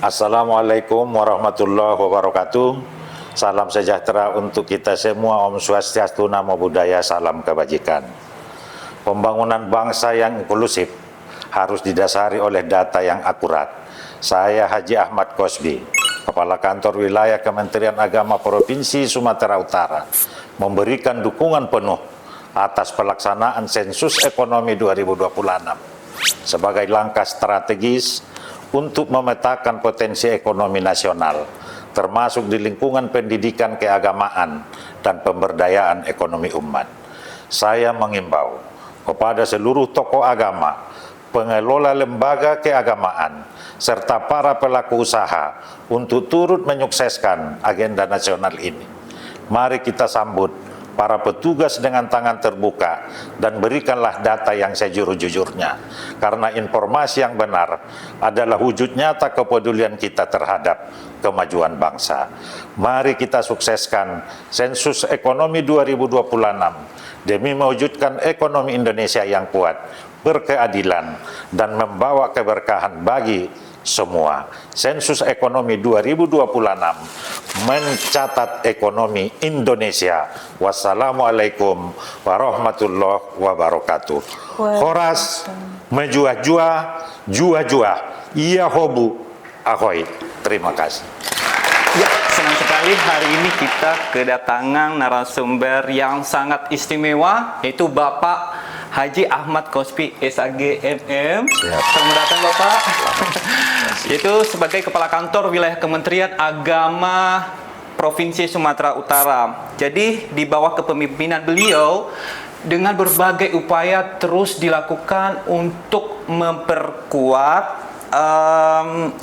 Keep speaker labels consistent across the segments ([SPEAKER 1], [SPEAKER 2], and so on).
[SPEAKER 1] Assalamualaikum warahmatullahi wabarakatuh. Salam sejahtera untuk kita semua. Om Swastiastu, Namo Buddhaya, salam kebajikan. Pembangunan bangsa yang inklusif harus didasari oleh data yang akurat. Saya Haji Ahmad Kosbi, Kepala Kantor Wilayah Kementerian Agama Provinsi Sumatera Utara, memberikan dukungan penuh atas pelaksanaan sensus ekonomi 2026 sebagai langkah strategis untuk memetakan potensi ekonomi nasional, termasuk di lingkungan pendidikan keagamaan dan pemberdayaan ekonomi umat. Saya mengimbau kepada seluruh tokoh agama, pengelola lembaga keagamaan, serta para pelaku usaha untuk turut menyukseskan agenda nasional ini. Mari kita sambut para petugas dengan tangan terbuka dan berikanlah data yang sejujur-jujurnya, karena informasi yang benar adalah wujud nyata kepedulian kita terhadap kemajuan bangsa. Mari kita sukseskan sensus ekonomi 2026 demi mewujudkan ekonomi Indonesia yang kuat, berkeadilan, dan membawa keberkahan bagi semua. Sensus ekonomi 2026 mencatat ekonomi Indonesia. Wassalamualaikum warahmatullahi wabarakatuh. Horas menjua-jua, jua-jua, iya hobu, ahoy. Terima kasih.
[SPEAKER 2] Ya, senang sekali hari ini kita kedatangan narasumber yang sangat istimewa, yaitu Bapak Haji Ahmad Kosbi SAG MM. Selamat datang Bapak. Yaitu sebagai Kepala Kantor Wilayah Kementerian Agama Provinsi Sumatera Utara. Jadi di bawah kepemimpinan beliau, dengan berbagai upaya terus dilakukan untuk memperkuat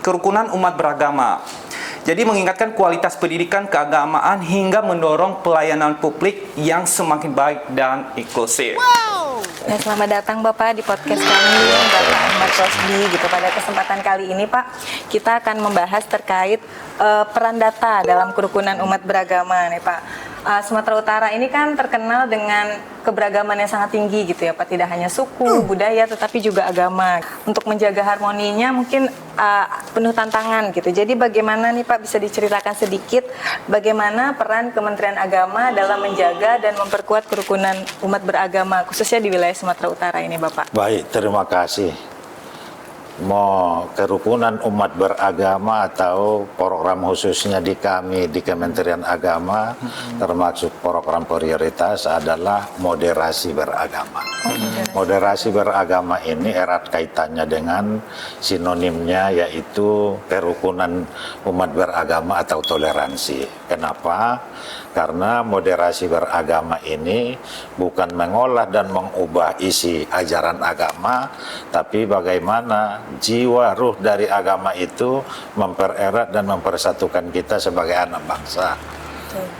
[SPEAKER 2] kerukunan umat beragama. Jadi mengingatkan kualitas pendidikan keagamaan hingga mendorong pelayanan publik yang semakin baik dan inklusif.
[SPEAKER 3] Ya, selamat datang Bapak di podcast kami, Bapak Ahmad Kosbi. Gitu, pada kesempatan kali ini Pak, kita akan membahas terkait peran data dalam kerukunan umat beragama nih Pak. Sumatera Utara ini kan terkenal dengan keberagaman yang sangat tinggi gitu ya Pak, tidak hanya suku, budaya, tetapi juga agama. Untuk menjaga harmoninya mungkin penuh tantangan gitu. Jadi bagaimana nih Pak, bisa diceritakan sedikit bagaimana peran Kementerian Agama dalam menjaga dan memperkuat kerukunan umat beragama khususnya di wilayah Sumatera Utara ini Bapak?
[SPEAKER 1] Baik, terima kasih. Mau kerukunan umat beragama atau program khususnya di kami di Kementerian Agama, termasuk program prioritas adalah moderasi beragama. Moderasi beragama ini erat kaitannya dengan sinonimnya, yaitu kerukunan umat beragama atau toleransi. Kenapa? Karena moderasi beragama ini bukan mengolah dan mengubah isi ajaran agama, tapi bagaimana jiwa ruh dari agama itu mempererat dan mempersatukan kita sebagai anak bangsa.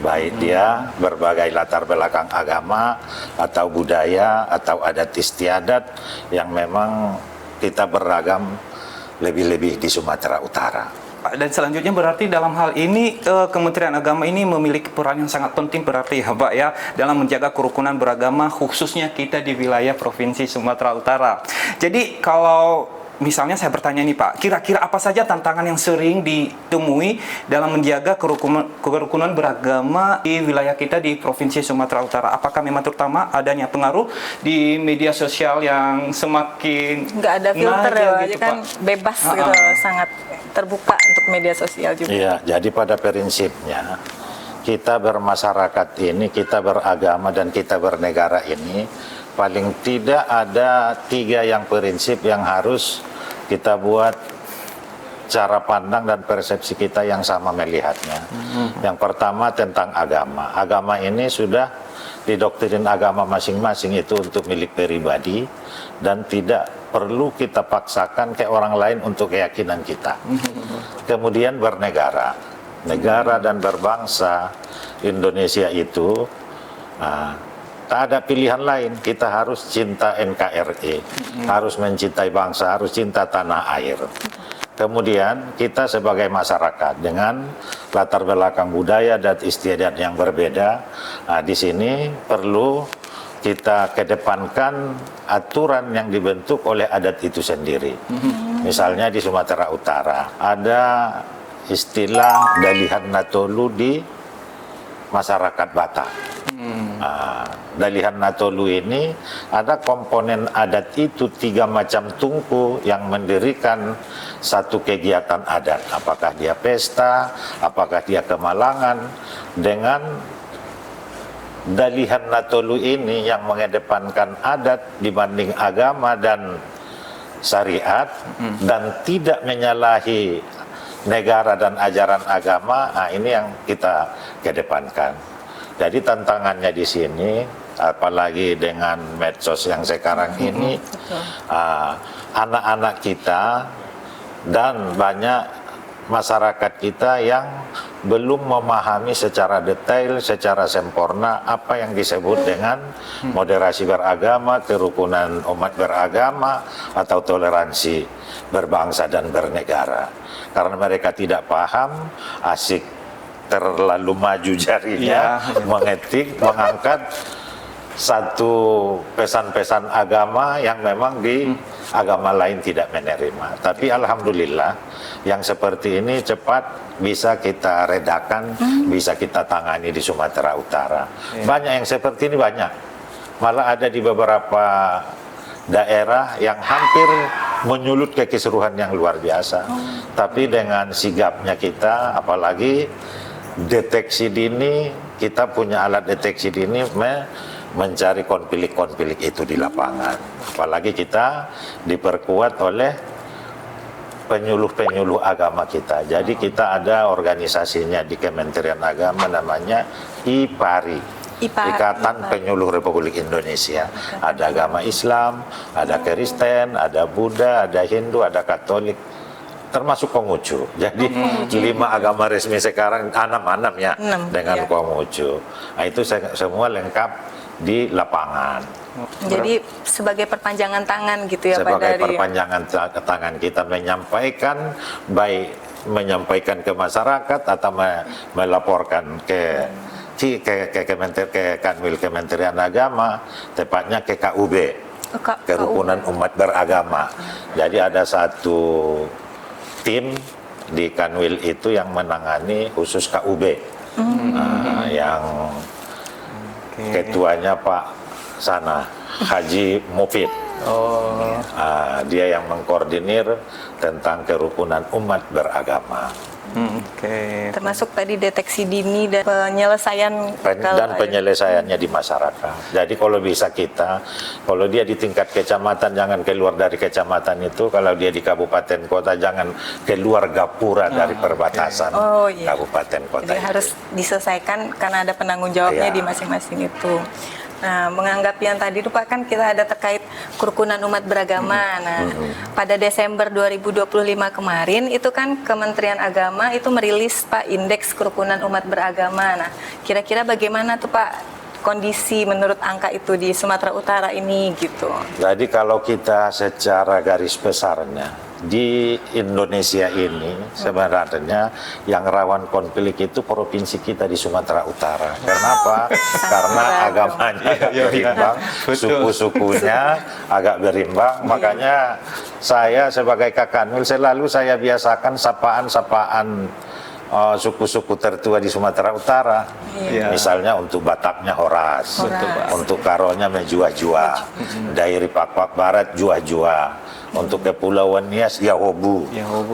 [SPEAKER 1] Baik dia berbagai latar belakang agama atau budaya atau adat istiadat yang memang kita beragam, lebih-lebih di Sumatera Utara.
[SPEAKER 2] Dan selanjutnya berarti dalam hal ini Kementerian Agama ini memiliki peran yang sangat penting berarti ya Pak ya, dalam menjaga kerukunan beragama khususnya kita di wilayah Provinsi Sumatera Utara. Jadi kalau misalnya saya bertanya nih Pak, kira-kira apa saja tantangan yang sering ditemui dalam menjaga kerukunan beragama di wilayah kita di Provinsi Sumatera Utara? Apakah memang terutama adanya pengaruh di media sosial yang semakin
[SPEAKER 3] nggak ada filter ya,
[SPEAKER 2] gitu,
[SPEAKER 3] kan
[SPEAKER 2] Pak?
[SPEAKER 3] bebas gitu, sangat terbuka untuk media sosial juga.
[SPEAKER 1] Iya, jadi pada prinsipnya kita bermasyarakat ini, kita beragama dan kita bernegara ini paling tidak ada 3 yang prinsip yang harus kita buat cara pandang dan persepsi kita yang sama melihatnya. Yang pertama tentang agama. Agama ini sudah di doktrin agama masing-masing itu untuk milik pribadi dan tidak perlu kita paksakan ke orang lain untuk keyakinan kita. Kemudian bernegara, negara dan berbangsa Indonesia itu tak ada pilihan lain. Kita harus cinta NKRI, harus mencintai bangsa, harus cinta tanah air. Kemudian kita sebagai masyarakat dengan latar belakang budaya dan istiadat yang berbeda, di sini perlu kita kedepankan aturan yang dibentuk oleh adat itu sendiri. Misalnya di Sumatera Utara ada istilah Dalihan Natolu di masyarakat Batak. Dalihan Natolu ini ada komponen adat itu 3 macam tungku yang mendirikan satu kegiatan adat. Apakah dia pesta, apakah dia kemalangan, dengan Dalihan Natolu ini yang mengedepankan adat dibanding agama dan syariat, dan tidak menyalahi negara dan ajaran agama. Ini yang kita kedepankan. Jadi tantangannya di sini, apalagi dengan medsos yang sekarang ini, anak-anak kita dan banyak masyarakat kita yang belum memahami secara detail, secara sempurna apa yang disebut dengan moderasi beragama, kerukunan umat beragama, atau toleransi berbangsa dan bernegara. Karena mereka tidak paham, asik terlalu maju jarinya, mengetik, mengangkat satu pesan-pesan agama yang memang di agama lain tidak menerima. Tapi alhamdulillah yang seperti ini cepat bisa kita redakan, bisa kita tangani di Sumatera Utara. Banyak yang seperti ini, banyak. Malah ada di beberapa daerah yang hampir menyulut ke keseruan yang luar biasa. Tapi dengan sigapnya kita, apalagi deteksi dini, kita punya alat deteksi dini mencari konflik-konflik itu di lapangan. Apalagi kita diperkuat oleh penyuluh-penyuluh agama kita. Jadi kita ada organisasinya di Kementerian Agama, namanya IPARI. Ikatan Penyuluh Republik Indonesia. Ada agama Islam, ada Kristen, ada Buddha, ada Hindu, ada Katolik, termasuk Konghucu. Jadi 5 agama resmi sekarang, 6 ya, dengan Konghucu. Nah, itu semua lengkap di lapangan.
[SPEAKER 3] Jadi sebagai perpanjangan tangan gitu ya Pak
[SPEAKER 1] Sebagai
[SPEAKER 3] dari
[SPEAKER 1] perpanjangan tangan kita menyampaikan, baik menyampaikan ke masyarakat atau melaporkan ke Kanwil Kementerian Agama, tepatnya ke KUB, Kerukunan Umat Beragama. Jadi ada satu tim di Kanwil itu yang menangani khusus KUB, yang ketuanya Pak Sana, Haji Mufid. Dia yang mengkoordinir tentang kerukunan umat beragama.
[SPEAKER 3] Termasuk tadi deteksi dini dan penyelesaian
[SPEAKER 1] penyelesaiannya di masyarakat. Jadi kalau bisa kita, kalau dia di tingkat kecamatan jangan keluar dari kecamatan itu, kalau dia di kabupaten kota jangan keluar gapura dari perbatasan kabupaten kota.
[SPEAKER 3] Jadi harus diselesaikan karena ada penanggung jawabnya di masing-masing itu. Nah, menganggap yang tadi itu Pak, kan kita ada terkait kerukunan umat beragama. Nah, pada Desember 2025 kemarin itu kan Kementerian Agama itu merilis Pak indeks kerukunan umat beragama. Nah, kira-kira bagaimana tuh Pak kondisi menurut angka itu di Sumatera Utara ini gitu?
[SPEAKER 1] Jadi kalau kita secara garis besarnya di Indonesia ini sebenarnya yang rawan konflik itu provinsi kita di Sumatera Utara. Kenapa? Karena agamanya agak berimbang, suku-sukunya agak berimbang. Makanya saya sebagai Kakanwil selalu saya biasakan sapaan-sapaan suku-suku tertua di Sumatera Utara. Misalnya untuk Bataknya Horas, untuk Karonya Menjua-Jua, Dairi Pakpak Barat Jua-Jua, untuk Kepulauan Nias Yahobu,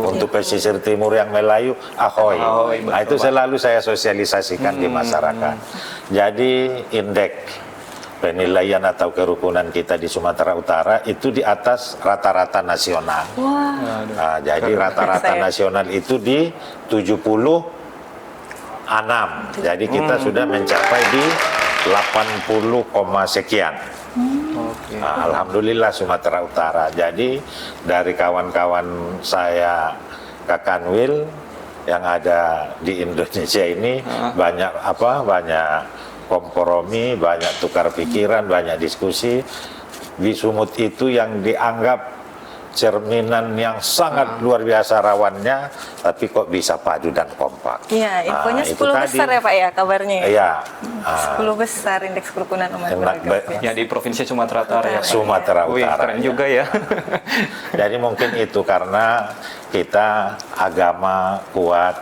[SPEAKER 1] untuk pesisir timur yang Melayu Ahoy. Nah, itu selalu saya sosialisasikan di masyarakat. Jadi indeks penilaian atau kerukunan kita di Sumatera Utara itu di atas rata-rata nasional. Nah, jadi rata-rata nasional itu di 76. Jadi kita sudah mencapai di 80, sekian. Nah, alhamdulillah Sumatera Utara. Jadi dari kawan-kawan saya Kakanwil yang ada di Indonesia ini banyak kompromi, banyak tukar pikiran, banyak diskusi. Di Sumut itu yang dianggap cerminan yang sangat luar biasa rawannya, tapi kok bisa padu dan kompak.
[SPEAKER 3] Iya, infonya
[SPEAKER 1] Itu
[SPEAKER 3] 10
[SPEAKER 1] tadi.
[SPEAKER 3] besar ya Pak ya kabarnya.
[SPEAKER 1] Iya.
[SPEAKER 3] 10 besar indeks kerukunan umat beragama.
[SPEAKER 2] Ya di Provinsi Sumatera Utara ya.
[SPEAKER 1] Sumatera
[SPEAKER 2] Wih,
[SPEAKER 1] Utara.
[SPEAKER 2] keren juga ya.
[SPEAKER 1] Jadi mungkin itu karena kita agama kuat,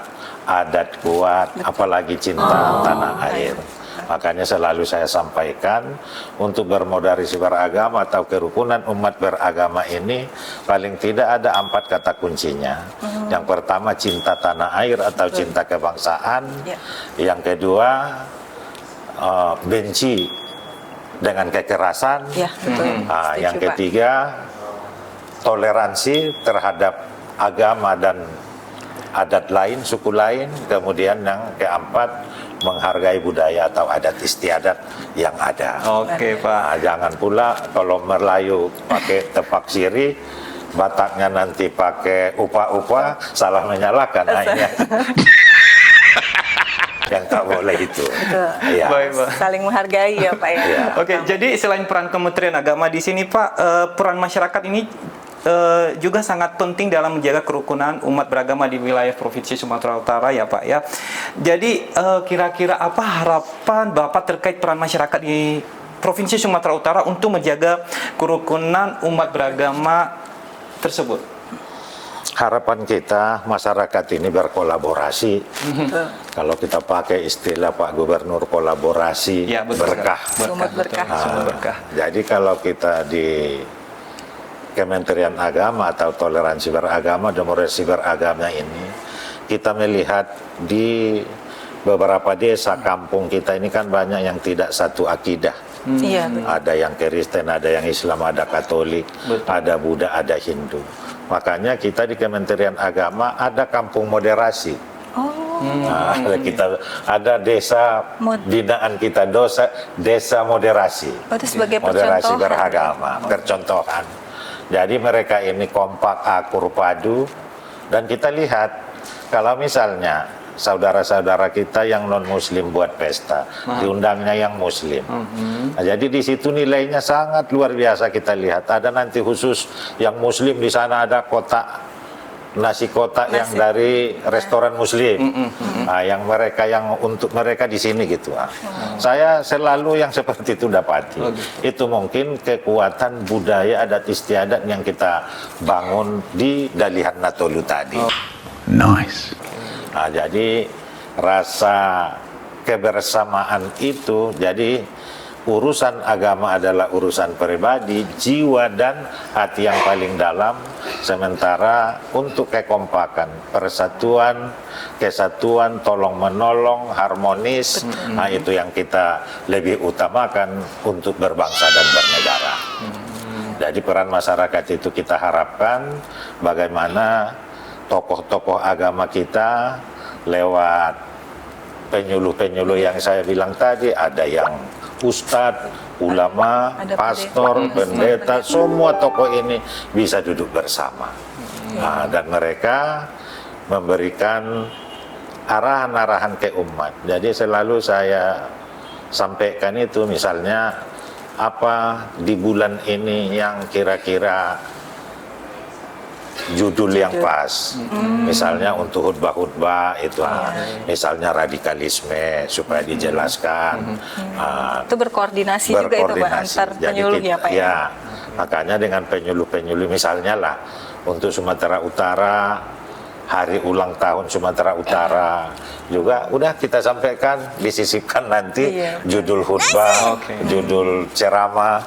[SPEAKER 1] adat kuat, apalagi cinta tanah air. Makanya selalu saya sampaikan untuk bermodalisasi beragama atau kerukunan umat beragama ini paling tidak ada 4 kata kuncinya. Yang pertama cinta tanah air atau cinta kebangsaan.
[SPEAKER 3] Ya.
[SPEAKER 1] Yang kedua benci dengan kekerasan.
[SPEAKER 3] Ya, betul. Setuju,
[SPEAKER 1] Yang
[SPEAKER 3] Pak.
[SPEAKER 1] ketiga toleransi terhadap agama dan adat lain, suku lain. Kemudian yang keempat menghargai budaya atau adat istiadat yang ada.
[SPEAKER 2] Oke Pak.
[SPEAKER 1] Jangan pula kalau Melayu pakai tepak siri, Bataknya nanti pakai upa-upa, salah menyalahkan. Ini yang tak boleh itu. Ya.
[SPEAKER 2] Baik Pak.
[SPEAKER 3] Saling menghargai ya Pak ya.
[SPEAKER 1] Iya.
[SPEAKER 2] Oke, jadi selain peran Kementerian Agama di sini Pak, peran masyarakat ini juga sangat penting dalam menjaga kerukunan umat beragama di wilayah Provinsi Sumatera Utara ya Pak ya. Jadi kira-kira apa harapan Bapak terkait peran masyarakat di Provinsi Sumatera Utara untuk menjaga kerukunan umat beragama tersebut?
[SPEAKER 1] Harapan kita masyarakat ini berkolaborasi. Kalau kita pakai istilah Pak Gubernur, kolaborasi
[SPEAKER 2] Ya, betul.
[SPEAKER 1] berkah.
[SPEAKER 3] Sumber berkah.
[SPEAKER 2] Sumber berkah.
[SPEAKER 1] Jadi kalau kita di Kementerian Agama atau toleransi beragama, demokrasi beragama ini, kita melihat di beberapa desa kampung kita ini kan banyak yang tidak satu akidah.
[SPEAKER 3] Iya, betul.
[SPEAKER 1] Ada yang Kristen, ada yang Islam, ada Katolik, ada Buddha, ada Hindu. Makanya kita di Kementerian Agama ada kampung moderasi.
[SPEAKER 3] Oh,
[SPEAKER 1] Kita ada desa binaan kita, desa moderasi.
[SPEAKER 3] itu sebagai
[SPEAKER 1] Moderasi
[SPEAKER 3] percontohan.
[SPEAKER 1] beragama, percontohan. Jadi mereka ini kompak, akur, padu, dan kita lihat kalau misalnya saudara-saudara kita yang non Muslim buat pesta, diundangnya yang Muslim. Nah, jadi di situ nilainya sangat luar biasa kita lihat. Ada nanti khusus yang Muslim di sana ada kotak nasi kotak yang dari restoran Muslim. Nah, yang mereka yang untuk mereka di sini gitu. Saya selalu yang seperti itu dapati. Itu mungkin kekuatan budaya adat istiadat yang kita bangun di Dalihan Natolu tadi.
[SPEAKER 4] Nice.
[SPEAKER 1] Nah, jadi rasa kebersamaan itu, jadi urusan agama adalah urusan pribadi, jiwa dan hati yang paling dalam. Sementara untuk kekompakan, persatuan, kesatuan, tolong menolong, harmonis, nah itu yang kita lebih utamakan untuk berbangsa dan bernegara. Jadi peran masyarakat itu kita harapkan bagaimana tokoh-tokoh agama kita lewat penyuluh-penyuluh yang saya bilang tadi, ada yang ustadz, ulama,
[SPEAKER 3] ada
[SPEAKER 1] pastor, pendeta, semua tokoh ini bisa duduk bersama. Nah, dan mereka memberikan arahan-arahan ke umat. Jadi selalu saya sampaikan itu, misalnya apa di bulan ini yang kira-kira judul yang pas, misalnya untuk khutbah-khutbah itu, misalnya radikalisme supaya dijelaskan.
[SPEAKER 3] Itu berkoordinasi juga itu Pak antar
[SPEAKER 1] Jadi
[SPEAKER 3] penyuluh ya Pak ya.
[SPEAKER 1] ya, makanya dengan penyuluh-penyuluh misalnya lah untuk Sumatera Utara, hari ulang tahun Sumatera Utara juga udah kita sampaikan, disisipkan nanti judul khutbah, judul ceramah,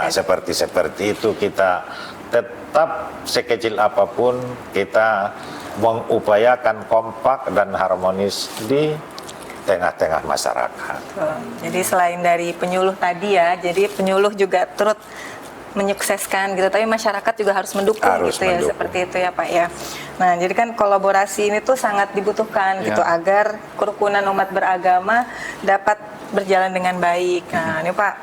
[SPEAKER 1] seperti itu kita tetap sekecil apapun kita mengupayakan kompak dan harmonis di tengah-tengah masyarakat.
[SPEAKER 3] Jadi selain dari penyuluh tadi ya, jadi penyuluh juga turut menyukseskan gitu, tapi masyarakat juga harus mendukung
[SPEAKER 1] Harus
[SPEAKER 3] gitu ya,
[SPEAKER 1] mendukung.
[SPEAKER 3] seperti itu ya Pak ya. Nah, jadi kan kolaborasi ini tuh sangat dibutuhkan gitu agar kerukunan umat beragama dapat berjalan dengan baik. Nah, ini Pak,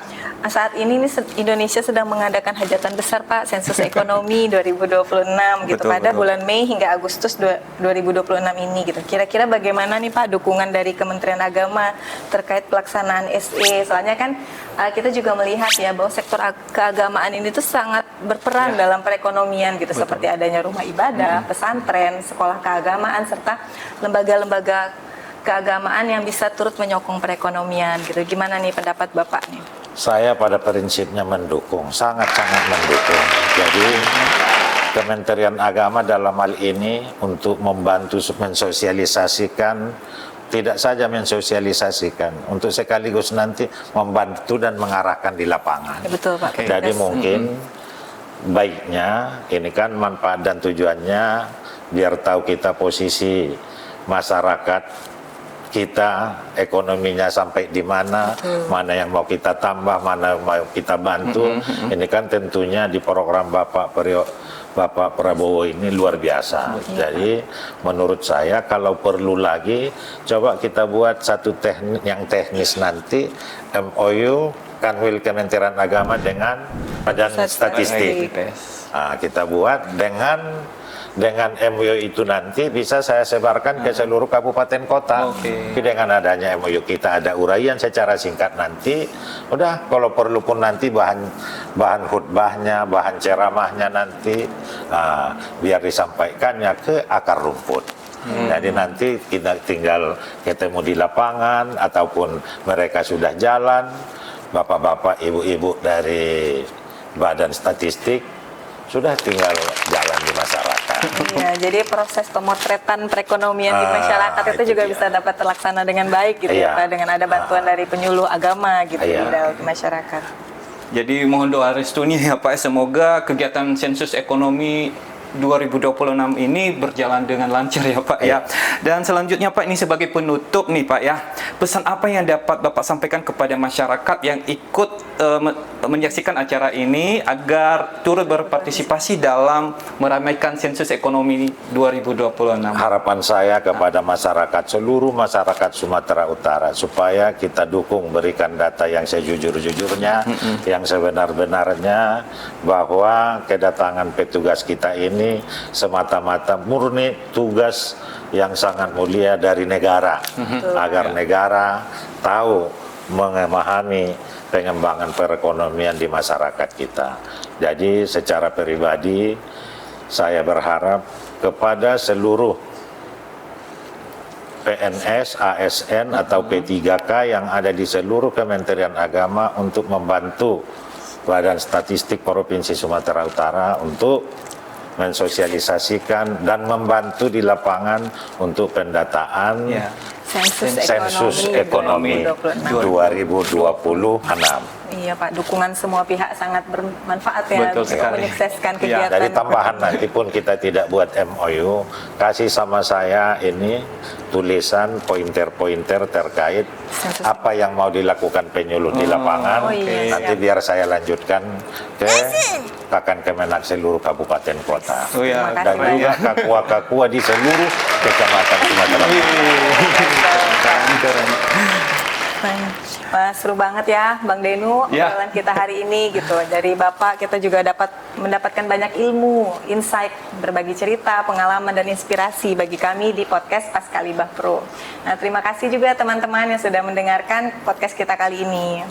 [SPEAKER 3] saat ini nih Indonesia sedang mengadakan hajatan besar Pak, sensus ekonomi 2026 gitu pada bulan Mei hingga Agustus 2026 ini gitu. Kira-kira bagaimana nih Pak dukungan dari Kementerian Agama terkait pelaksanaan SE? Soalnya kan kita juga melihat ya bahwa sektor keagamaan ini tuh sangat berperan dalam perekonomian gitu, seperti adanya rumah ibadah, pesantren, sekolah keagamaan, serta lembaga-lembaga keagamaan yang bisa turut menyokong perekonomian gitu. Gimana nih pendapat Bapak nih?
[SPEAKER 1] Saya pada prinsipnya mendukung, sangat-sangat mendukung. Jadi Kementerian Agama dalam hal ini untuk membantu mensosialisasikan, tidak saja mensosialisasikan, untuk sekaligus nanti membantu dan mengarahkan di lapangan.
[SPEAKER 3] Ya, betul Pak.
[SPEAKER 1] Jadi mungkin baiknya ini kan manfaat dan tujuannya biar tahu kita posisi masyarakat kita, ekonominya sampai di mana, mana yang mau kita tambah, mana yang mau kita bantu. Ini kan tentunya di program Bapak Prabowo ini luar biasa. Jadi menurut saya kalau perlu lagi coba kita buat satu yang teknis nanti, MOU Kanwil Kementerian Agama dengan Badan Statistik. Nah, kita buat dengan MOU itu nanti bisa saya sebarkan ke seluruh kabupaten kota. Dengan adanya MOU kita ada uraian secara singkat nanti, udah kalau perlu pun nanti bahan khutbahnya, bahan ceramahnya nanti biar disampaikannya ke akar rumput. Jadi nanti kita tinggal ketemu di lapangan ataupun mereka sudah jalan, bapak-bapak, ibu-ibu dari Badan Statistik sudah tinggal jalan di masyarakat.
[SPEAKER 3] Iya, jadi proses pemotretan perekonomian di masyarakat itu juga bisa dapat terlaksana dengan baik gitu ya Pak, dengan ada bantuan dari penyuluh agama gitu di dalam masyarakat.
[SPEAKER 2] Jadi mohon doa restunya ya Pak, semoga kegiatan sensus ekonomi 2026 ini berjalan dengan lancar ya Pak ya. Dan selanjutnya Pak, ini sebagai penutup nih Pak ya, pesan apa yang dapat Bapak sampaikan kepada masyarakat yang ikut menyaksikan acara ini agar turut berpartisipasi dalam meramaikan sensus ekonomi 2026?
[SPEAKER 1] Harapan saya kepada masyarakat, seluruh masyarakat Sumatera Utara, supaya kita dukung, berikan data yang sejujur-jujurnya, yang sebenar-benarnya, bahwa kedatangan petugas kita ini semata-mata murni tugas yang sangat mulia dari negara, agar negara tahu memahami pengembangan perekonomian di masyarakat kita. Jadi secara pribadi saya berharap kepada seluruh PNS, ASN atau P3K yang ada di seluruh Kementerian Agama untuk membantu Badan Statistik Provinsi Sumatera Utara untuk mensosialisasikan dan membantu di lapangan untuk pendataan sensus ekonomi 2026.
[SPEAKER 3] Iya Pak, dukungan semua pihak sangat bermanfaat ya untuk menyukseskan kegiatan.
[SPEAKER 1] Dari tambahan nanti pun kita tidak buat MOU, kasih sama saya ini tulisan pointer-pointer terkait apa yang mau dilakukan penyuluh di lapangan. Nanti biar saya lanjutkan ke Kakan Kemenak seluruh kabupaten kota. Dan juga kakua-kakua di seluruh kecamatan Sumatera
[SPEAKER 3] Wah, seru banget ya Bang Denu obrolan kita hari ini gitu. Dari Bapak kita juga dapat mendapatkan banyak ilmu, insight, berbagi cerita, pengalaman dan inspirasi bagi kami di podcast Pascalibah Pro. Nah, terima kasih juga teman-teman yang sudah mendengarkan podcast kita kali ini.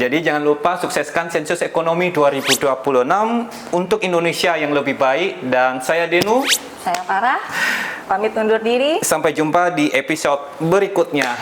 [SPEAKER 2] Jadi jangan lupa sukseskan sensus ekonomi 2026 untuk Indonesia yang lebih baik. Dan saya Denu,
[SPEAKER 3] saya Farah, pamit undur diri.
[SPEAKER 2] Sampai jumpa di episode berikutnya.